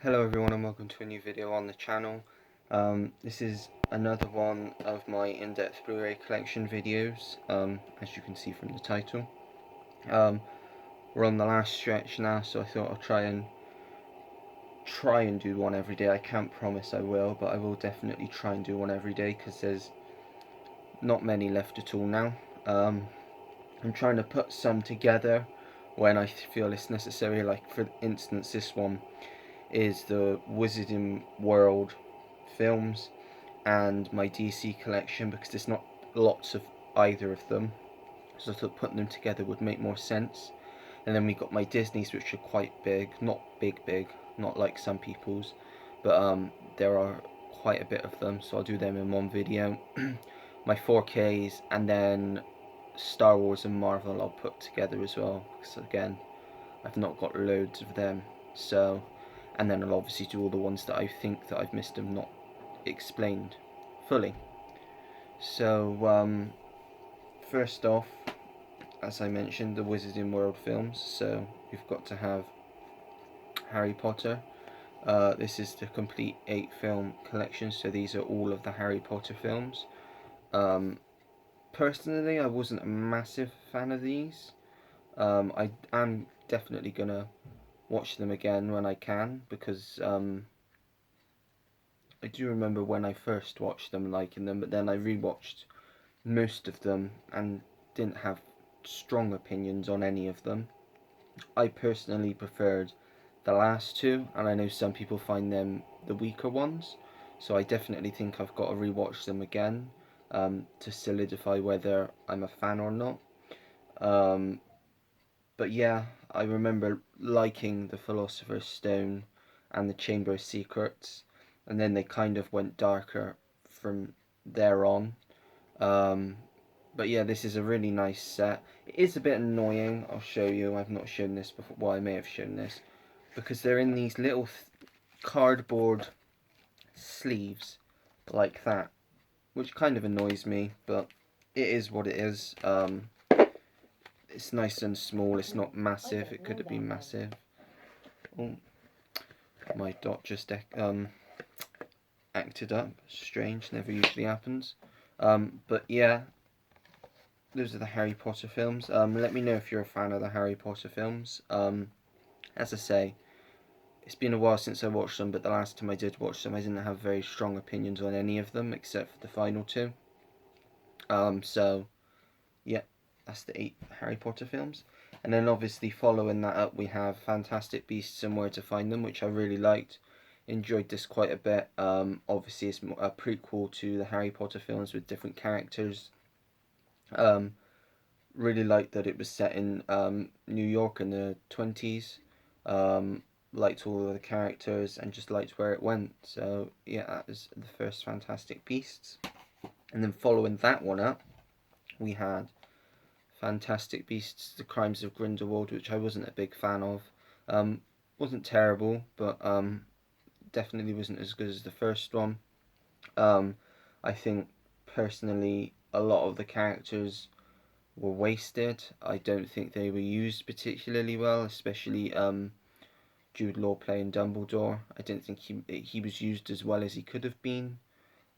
Hello everyone and welcome to a new video on the channel. This is another one of my in-depth Blu-ray collection videos, as you can see from the title. We're on the last stretch now, so I thought I'll try and do one every day. I can't promise I will, but I will definitely try and do one every day because there's not many left at all now. I'm trying to put some together when I feel it's necessary, like for instance this one is the Wizarding World films and my DC collection, because there's not lots of either of them, so I thought putting them together would make more sense. And then we got my Disneys, which are quite big, not big, not like some people's, but there are quite a bit of them, so I'll do them in one video. My 4Ks, and then Star Wars and Marvel I'll put together as well, because again I've not got loads of them. So, and then I'll obviously do all the ones that I think that I've missed and not explained fully. So first off, as I mentioned, the Wizarding World films. So we've got to have Harry Potter. This is the complete 8-film collection, so these are all of the Harry Potter films. Personally, I wasn't a massive fan of these. I am definitely gonna watch them again when I can, because I do remember when I first watched them liking them, but then I rewatched most of them and didn't have strong opinions on any of them. I personally preferred the last two, and I know some people find them the weaker ones, so I definitely think I've got to rewatch them again to solidify whether I'm a fan or not. But yeah, I remember liking the Philosopher's Stone and the Chamber of Secrets, and then they kind of went darker from there on. But yeah, this is a really nice set. It is a bit annoying, I'll show you. I've not shown this before. Well, I may have shown this, because they're in these little cardboard sleeves like that, which kind of annoys me, but it is what it is. It's nice and small, it's not massive. It could have been massive. Oh, my dot just acted up. Strange, never usually happens. But yeah, those are the Harry Potter films. Let me know if you're a fan of the Harry Potter films. As I say, it's been a while since I watched them, but the last time I did watch them, I didn't have very strong opinions on any of them except for the final two. So yeah, that's the 8 Harry Potter films. And then obviously following that up, we have Fantastic Beasts and Where to Find Them, which I really liked. Enjoyed this quite a bit. Obviously it's a prequel to the Harry Potter films with different characters. Really liked that it was set in New York in the 20s. Liked all of the characters and just liked where it went. So yeah, that was the first Fantastic Beasts. And then following that one up, we had Fantastic Beasts: The Crimes of Grindelwald, which I wasn't a big fan of. Wasn't terrible, but definitely wasn't as good as the first one. I think personally a lot of the characters were wasted. I don't think they were used particularly well, especially Jude Law playing Dumbledore. I didn't think he was used as well as he could have been.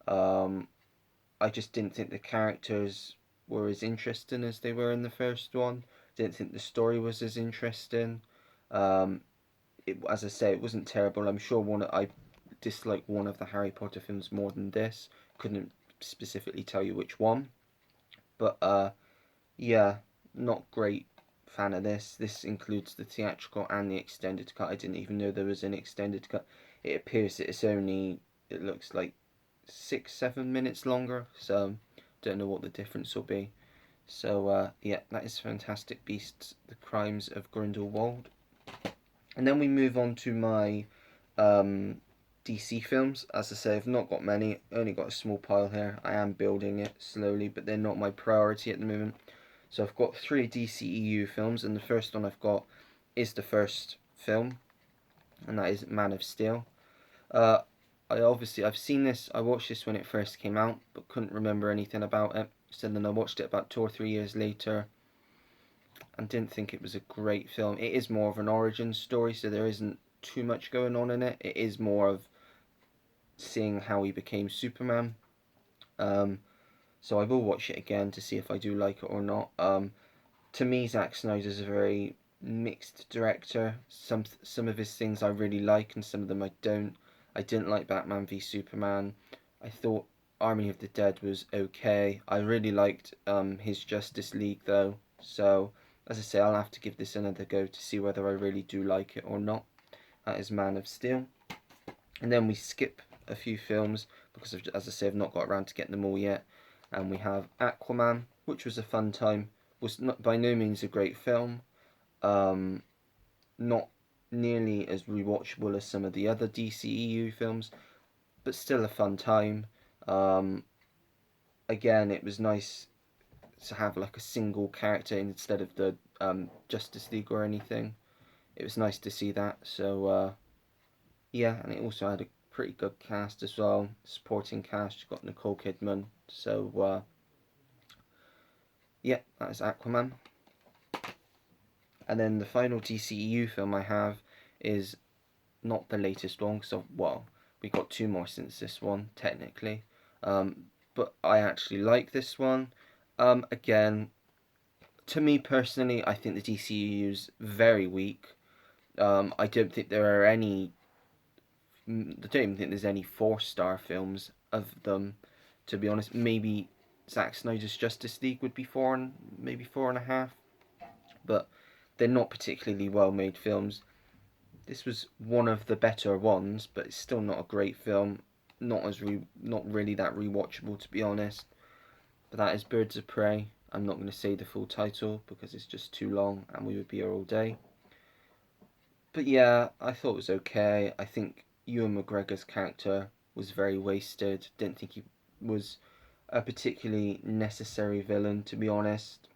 I just didn't think the characters were as interesting as they were in the first one. Didn't think the story was as interesting. As I say, it wasn't terrible. I'm sure I dislike one of the Harry Potter films more than this. Couldn't specifically tell you which one, but yeah, not great fan of this. This includes the theatrical and the extended cut. I didn't even know there was an extended cut. It appears that it looks like 6-7 minutes longer, so don't know what the difference will be. So yeah, that is Fantastic Beasts: The Crimes of Grindelwald. And then we move on to my DC films. As I say, I've not got many, only got a small pile here. I am building it slowly, but they're not my priority at the moment. So I've got 3 DCEU films, and the first one I've got is the first film, and that is Man of Steel. I've seen this, I watched this when it first came out, but couldn't remember anything about it. So then I watched it about 2 or 3 years later, and didn't think it was a great film. It is more of an origin story, so there isn't too much going on in it. It is more of seeing how he became Superman. Um, so I will watch it again to see if I do like it or not. To me, Zack Snyder's a very mixed director. Some of his things I really like, and some of them I don't. I didn't like Batman v Superman. I thought Army of the Dead was okay. I really liked his Justice League though. So as I say, I'll have to give this another go to see whether I really do like it or not. That is Man of Steel. And then we skip a few films because, as I say, I've not got around to getting them all yet. And we have Aquaman, which was a fun time. Was not by no means a great film. Um, not nearly as rewatchable as some of the other DCEU films, but still a fun time. Um, Again, it was nice to have like a single character instead of the Justice League or anything. It was nice to see that. So yeah, and it also had a pretty good cast as well. Supporting cast, you've got Nicole Kidman. So yeah, that is Aquaman. And then the final DCEU film I have is not the latest one, so well, we got two more since this one technically. But I actually like this one. Again, to me personally, I think the DCEU is very weak. I don't think there are any. I don't even think there's any 4-star films of them. To be honest, maybe Zack Snyder's Justice League would be maybe 4.5. But they're not particularly well made films. This was one of the better ones, but it's still not a great film. Not really that rewatchable, to be honest. But that is Birds of Prey. I'm not going to say the full title because it's just too long and we would be here all day. But yeah, I thought it was okay. I think Ewan McGregor's character was very wasted. Didn't think he was a particularly necessary villain, to be honest.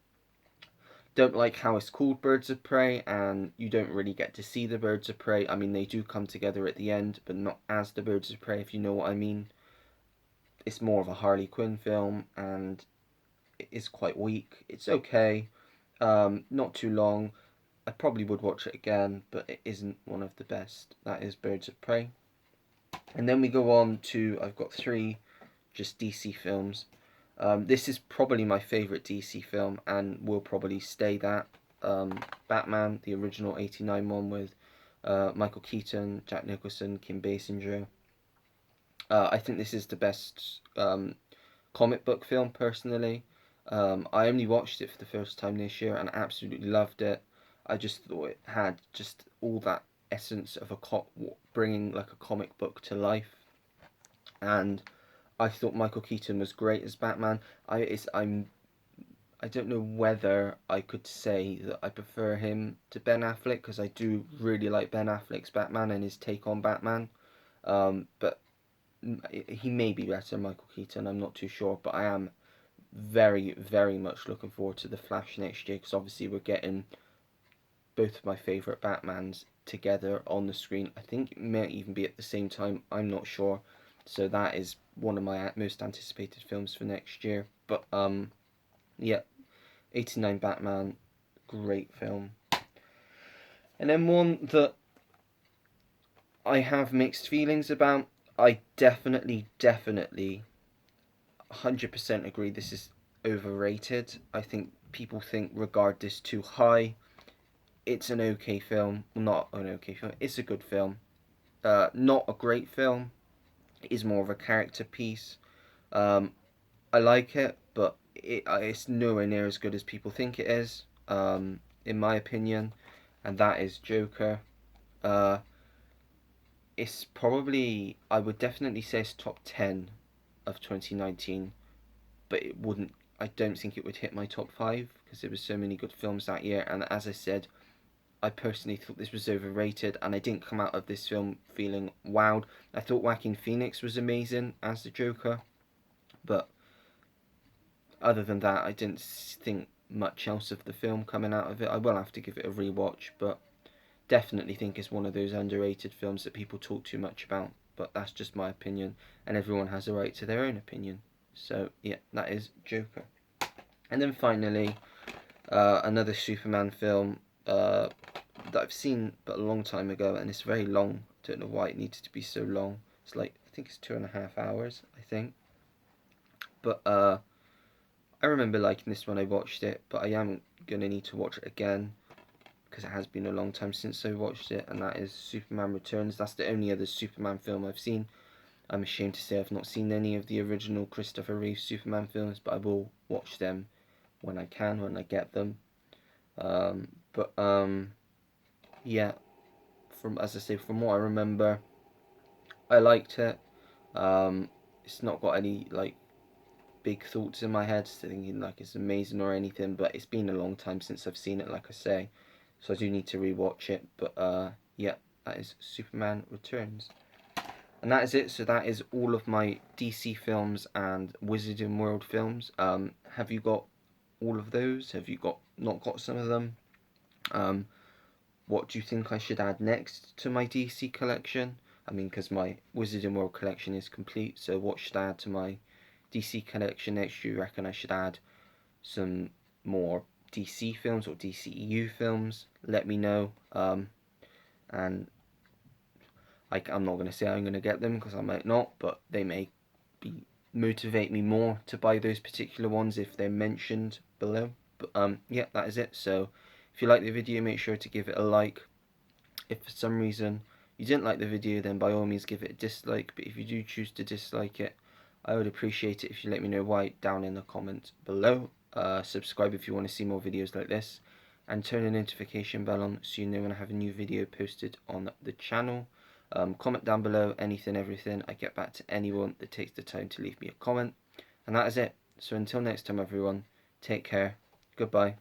Don't like how it's called Birds of Prey, and you don't really get to see the Birds of Prey. I mean, they do come together at the end, but not as the Birds of Prey, if you know what I mean. It's more of a Harley Quinn film, and it is quite weak. It's okay, not too long. I probably would watch it again, but it isn't one of the best. That is Birds of Prey. And then we go on to, I've got 3 just DC films. This is probably my favourite DC film and will probably stay that. Batman, the original 89 one with Michael Keaton, Jack Nicholson, Kim Basinger. I think this is the best comic book film personally. I only watched it for the first time this year and absolutely loved it. I just thought it had just all that essence of bringing like a comic book to life, and I thought Michael Keaton was great as Batman. I don't know whether I could say that I prefer him to Ben Affleck because I do really like Ben Affleck's Batman and his take on Batman. But he may be better than Michael Keaton. I'm not too sure, but I am very, very much looking forward to The Flash next year because obviously we're getting both of my favourite Batmans together on the screen. I think it may even be at the same time. I'm not sure. So that is one of my most anticipated films for next year. But yeah, 89 Batman, great film. And then one that I have mixed feelings about. I definitely 100% agree this is overrated. I think people regard this too high. It's an okay film. Well, not an okay film. It's a good film. Not a great film. It is more of a character piece. Um, I like it, but it's nowhere near as good as people think it is, in my opinion, and that is Joker. Uh, it's probably, I would definitely say it's top 10 of 2019, but I don't think it would hit my top 5 because there were so many good films that year, and as I said, I personally thought this was overrated, and I didn't come out of this film feeling wowed. I thought Joaquin Phoenix was amazing as the Joker, but other than that, I didn't think much else of the film coming out of it. I will have to give it a rewatch, but definitely think it's one of those underrated films that people talk too much about. But that's just my opinion, and everyone has a right to their own opinion. So yeah, that is Joker. And then finally, another Superman film, that I've seen but a long time ago, and it's very long. I don't know why it needed to be so long. It's like, I think it's 2.5 hours, I think. But I remember liking this when I watched it, but I am gonna need to watch it again because it has been a long time since I watched it, and that is Superman Returns. That's the only other Superman film I've seen. I'm ashamed to say I've not seen any of the original Christopher Reeve Superman films, but I will watch them when I can, when I get them. But yeah, from, as I say, from what I remember, I liked it. It's not got any like big thoughts in my head, thinking like it's amazing or anything. But it's been a long time since I've seen it, like I say, so I do need to rewatch it. But yeah, that is Superman Returns. And that is it. So that is all of my DC films and Wizarding World films. Have you got all of those? Have you got not got some of them? Um, what do you think I should add next to my DC collection? I mean, because my Wizarding World collection is complete. So what should I add to my DC collection next? Do you reckon I should add some more DC films or DCEU films? Let me know. And I'm not going to say I'm going to get them because I might not, but they may be motivate me more to buy those particular ones if they're mentioned below. But yeah, that is it. So if you like the video, make sure to give it a like. If for some reason you didn't like the video, then by all means give it a dislike. But if you do choose to dislike it, I would appreciate it if you let me know why down in the comments below. Subscribe if you want to see more videos like this, and turn the notification bell on so you know when I have a new video posted on the channel. Comment down below anything, everything. I get back to anyone that takes the time to leave me a comment. And that is it. So until next time, everyone, take care. Goodbye.